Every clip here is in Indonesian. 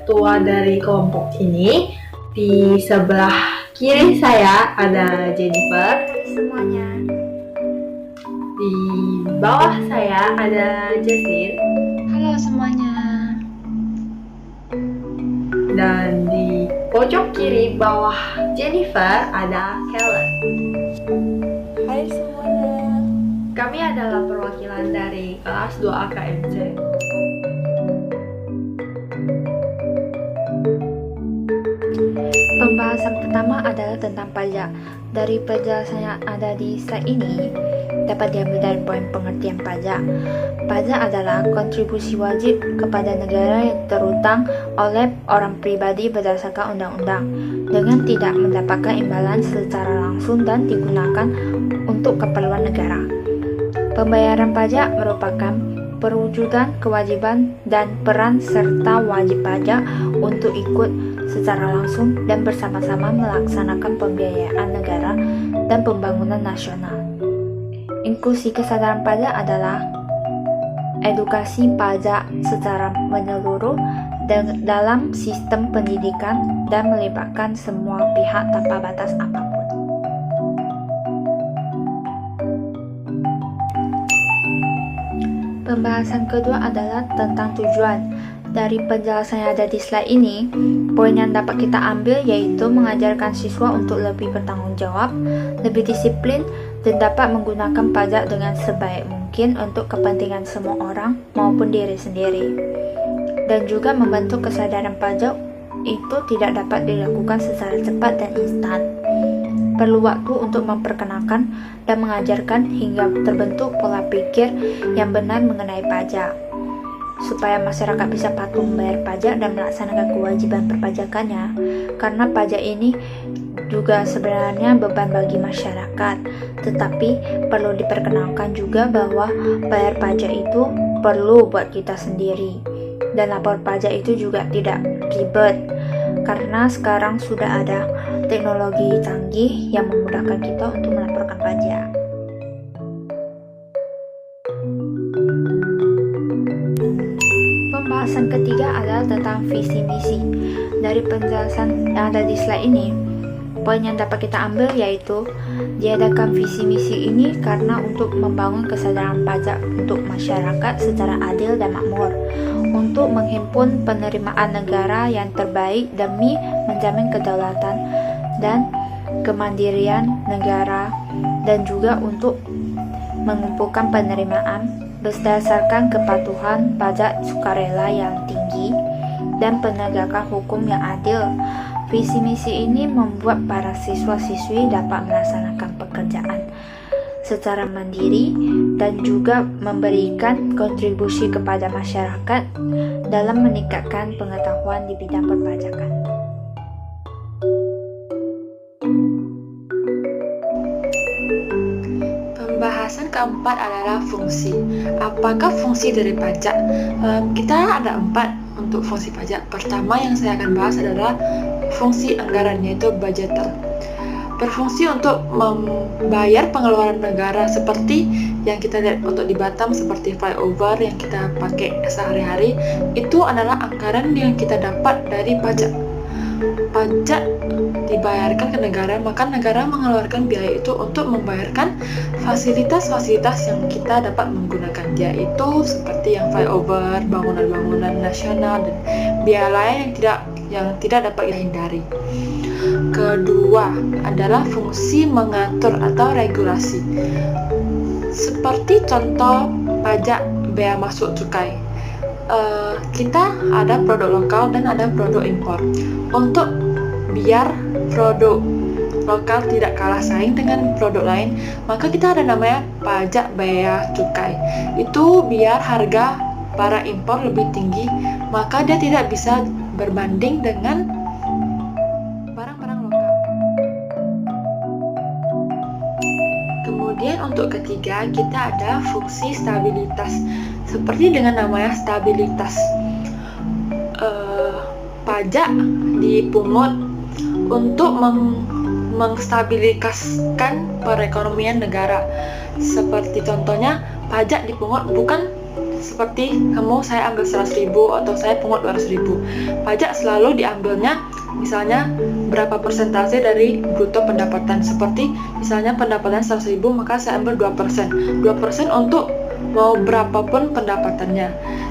ketua dari kelompok ini. Di sebelah kiri saya ada Jennifer. Semuanya. Di bawah saya ada Jesslyn. Halo semuanya. Dan di pojok kiri bawah Jennifer ada Kellen. Hai semuanya. Kami adalah perwakilan dari kelas 2 AKMC. Pembahasan pertama adalah tentang pajak. Dari penjelasan yang ada di slide ini, dapat diambil dari poin pengertian pajak. Pajak adalah kontribusi wajib kepada negara yang terutang oleh orang pribadi berdasarkan undang-undang, dengan tidak mendapatkan imbalan secara langsung dan digunakan untuk keperluan negara. Pembayaran pajak merupakan perwujudan kewajiban dan peran serta wajib pajak untuk ikut secara langsung dan bersama-sama melaksanakan pembiayaan negara dan pembangunan nasional. Inklusi kesadaran pajak adalah edukasi pajak secara menyeluruh dalam sistem pendidikan dan melibatkan semua pihak tanpa batas apapun. Pembahasan kedua adalah tentang tujuan. Dari penjelasan yang ada di slide ini, poin yang dapat kita ambil yaitu mengajarkan siswa untuk lebih bertanggung jawab, lebih disiplin, dan dapat menggunakan pajak dengan sebaik mungkin untuk kepentingan semua orang maupun diri sendiri. Dan juga membentuk kesadaran pajak itu tidak dapat dilakukan secara cepat dan instan. Perlu waktu untuk memperkenalkan dan mengajarkan hingga terbentuk pola pikir yang benar mengenai pajak, supaya masyarakat bisa patuh membayar pajak dan melaksanakan kewajiban perpajakannya, karena pajak ini juga sebenarnya beban bagi masyarakat, tetapi perlu diperkenalkan juga bahwa bayar pajak itu perlu buat kita sendiri, dan lapor pajak itu juga tidak ribet, karena sekarang sudah ada teknologi canggih yang memudahkan kita untuk melaporkan pajak. Pembahasan ketiga adalah tentang visi misi. Dari penjelasan yang ada di slide ini, poin yang dapat kita ambil yaitu diadakan visi misi ini karena untuk membangun kesadaran pajak untuk masyarakat secara adil dan makmur, untuk menghimpun penerimaan negara yang terbaik demi menjamin kedaulatan dan kemandirian negara, dan juga untuk mengumpulkan penerimaan berdasarkan kepatuhan pajak sukarela yang tinggi dan penegakan hukum yang adil. Visi misi ini membuat para siswa-siswi dapat melaksanakan pekerjaan secara mandiri dan juga memberikan kontribusi kepada masyarakat dalam meningkatkan pengetahuan di bidang perpajakan. Pembahasan keempat adalah fungsi. Apakah fungsi dari pajak? Kita ada 4 untuk fungsi pajak. Pertama yang saya akan bahas adalah fungsi anggaran, yaitu budgeter. Berfungsi untuk membayar pengeluaran negara seperti yang kita lihat untuk di Batam, seperti flyover yang kita pakai sehari-hari. Itu adalah anggaran yang kita dapat dari pajak. Pajak dibayarkan ke negara, maka negara mengeluarkan biaya itu untuk membayarkan fasilitas-fasilitas yang kita dapat menggunakan, yaitu seperti yang flyover, bangunan-bangunan nasional, dan biaya lain yang tidak dapat dihindari. Kedua adalah fungsi mengatur atau regulasi. Seperti contoh pajak bea masuk cukai. Kita ada produk lokal dan ada produk impor. Untuk biar produk lokal tidak kalah saing dengan produk lain, maka kita ada namanya pajak bea cukai. Itu biar harga para impor lebih tinggi, maka dia tidak bisa berbanding dengan barang-barang lokal. Kemudian untuk ketiga, kita ada fungsi stabilitas. Seperti dengan namanya stabilitas, pajak dipungut untuk mengstabiliskan perekonomian negara. Seperti contohnya, pajak dipungut bukan seperti saya ambil 100.000 atau saya pungut 200.000. Pajak selalu diambilnya misalnya berapa persentase dari bruto pendapatan. Seperti misalnya pendapatan 100.000, maka saya ambil 2%. 2% untuk mau berapapun pendapatannya.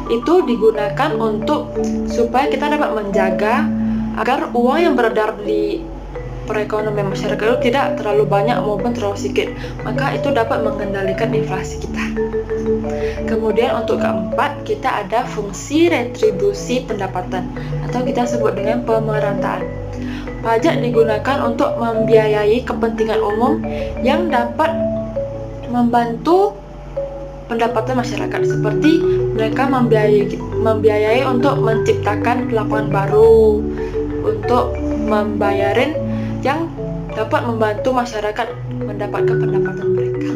Itu digunakan untuk supaya kita dapat menjaga agar uang yang beredar di perekonomian masyarakat itu tidak terlalu banyak maupun terlalu sedikit, maka itu dapat mengendalikan inflasi kita. Kemudian untuk keempat, kita ada fungsi retribusi pendapatan atau kita sebut dengan pemerataan. Pajak digunakan untuk membiayai kepentingan umum yang dapat membantu pendapatan masyarakat, seperti mereka membiayai untuk menciptakan lapangan baru, untuk membayarin yang dapat membantu masyarakat mendapatkan pendapatan mereka.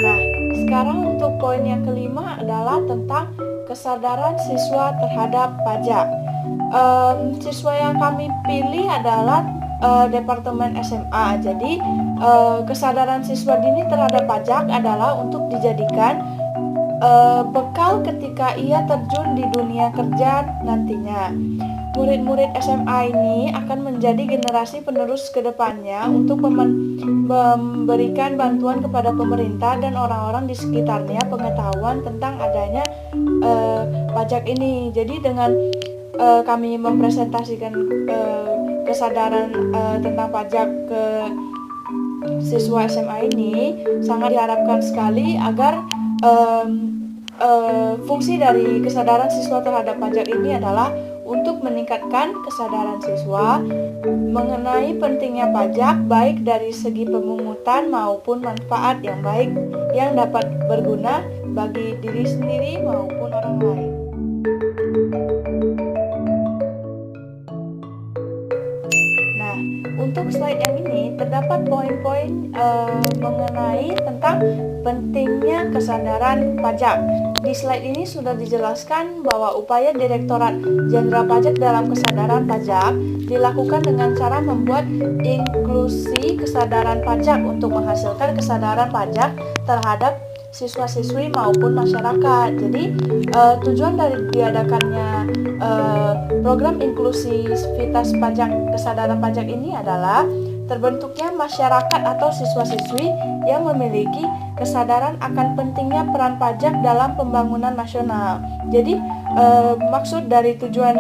Nah, sekarang untuk poin yang kelima adalah tentang kesadaran siswa terhadap pajak. Siswa yang kami pilih adalah Departemen SMA. Jadi, kesadaran siswa dini terhadap pajak adalah untuk dijadikan bekal ketika ia terjun di dunia kerja nantinya. Murid-murid SMA ini akan menjadi generasi penerus ke depannya untuk memberikan bantuan kepada pemerintah dan orang-orang di sekitarnya pengetahuan tentang adanya pajak ini. Jadi dengan kami mempresentasikan kesadaran tentang pajak ke siswa SMA ini, sangat diharapkan sekali agar fungsi dari kesadaran siswa terhadap pajak ini adalah untuk meningkatkan kesadaran siswa mengenai pentingnya pajak, baik dari segi pemungutan maupun manfaat yang baik yang dapat berguna bagi diri sendiri maupun orang lain. Nah, untuk slide yang ini terdapat poin-poin mengenai tentang pentingnya kesadaran pajak. Di slide ini sudah dijelaskan bahwa upaya Direktorat Jenderal Pajak dalam kesadaran pajak dilakukan dengan cara membuat inklusi kesadaran pajak untuk menghasilkan kesadaran pajak terhadap siswa-siswi maupun masyarakat. Jadi tujuan dari diadakannya program inklusivitas pajak kesadaran pajak ini adalah terbentuknya masyarakat atau siswa-siswi yang memiliki kesadaran akan pentingnya peran pajak dalam pembangunan nasional. Jadi maksud dari tujuan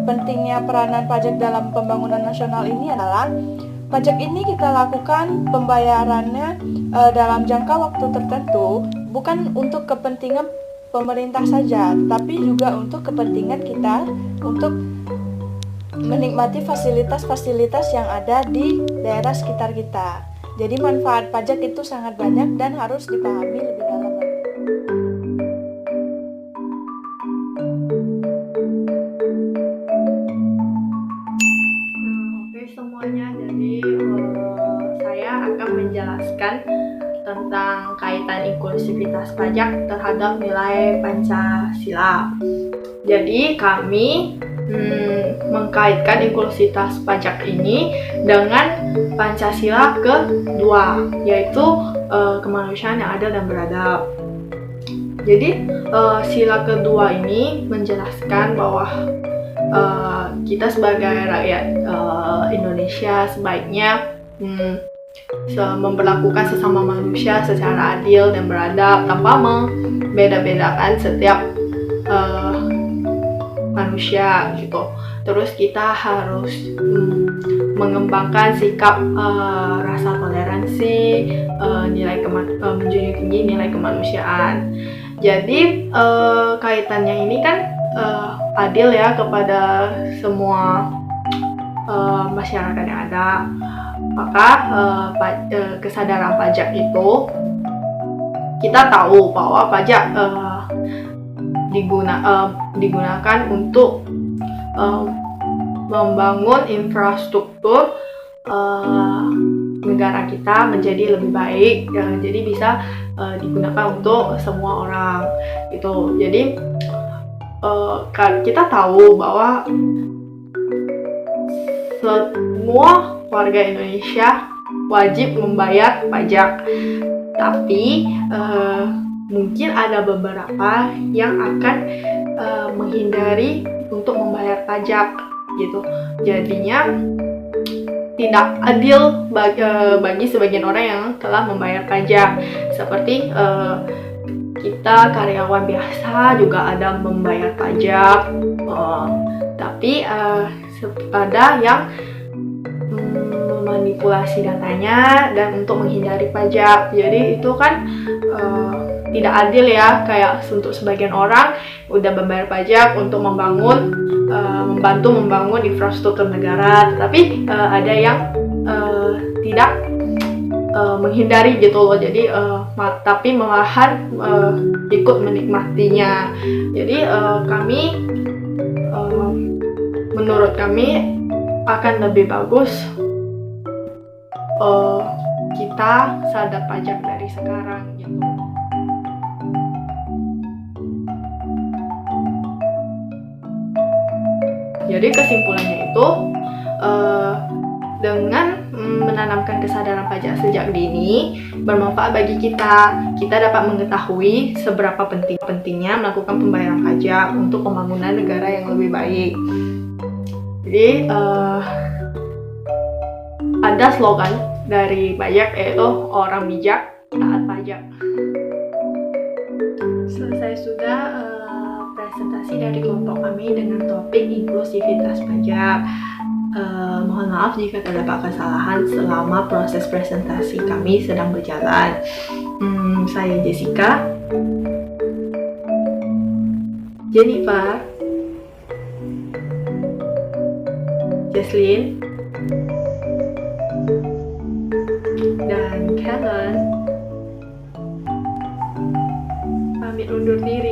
pentingnya peranan pajak dalam pembangunan nasional ini adalah pajak ini kita lakukan pembayarannya dalam jangka waktu tertentu, bukan untuk kepentingan pemerintah saja, tapi juga untuk kepentingan kita untuk menikmati fasilitas-fasilitas yang ada di daerah sekitar kita. Jadi manfaat pajak itu sangat banyak dan harus dipahami lebih dalam lagi. Oke semuanya, jadi saya akan menjelaskan tentang kaitan inklusivitas pajak terhadap nilai Pancasila. Jadi kami mengkaitkan inklusivitas pajak ini dengan Pancasila kedua, yaitu kemanusiaan yang adil dan beradab. Jadi sila kedua ini menjelaskan bahwa kita sebagai rakyat Indonesia sebaiknya memperlakukan sesama manusia secara adil dan beradab tanpa membeda-bedakan setiap manusia gitu. Terus kita harus mengembangkan sikap rasa toleransi, menjunjung tinggi nilai kemanusiaan. Jadi kaitannya ini kan adil ya kepada semua masyarakat yang ada. Maka kesadaran pajak itu kita tahu bahwa pajak digunakan untuk membangun infrastruktur negara kita menjadi lebih baik, jadi bisa digunakan untuk semua orang itu. Jadi kita tahu bahwa semua warga Indonesia wajib membayar pajak. Tapi mungkin ada beberapa yang akan menghindari untuk membayar pajak gitu. Jadinya tidak adil bagi sebagian orang yang telah membayar pajak. Seperti kita karyawan biasa juga ada membayar pajak, tapi ada yang memanipulasi datanya dan untuk menghindari pajak. Jadi itu kan tidak adil ya, kayak untuk sebagian orang udah membayar pajak untuk membantu membangun infrastruktur negara, tetapi ada yang tidak menghindari gitu loh. Jadi tapi malahan ikut menikmatinya. Jadi menurut kami akan lebih bagus kita sadar pajak dari sekarang gitu. Jadi kesimpulannya itu dengan menanamkan kesadaran pajak sejak dini bermanfaat bagi kita. Kita dapat mengetahui seberapa pentingnya melakukan pembayaran pajak untuk pembangunan negara yang lebih baik. Jadi ada slogan dari pajak, yaitu orang bijak taat pajak. Selesai sudah presentasi dari kelompok kami dengan topik inklusivitas pajak. Mohon maaf jika terdapat kesalahan selama proses presentasi kami sedang berjalan. Saya Jessica, Jennifer, Jesslyn, dan Kellen pamit undur diri.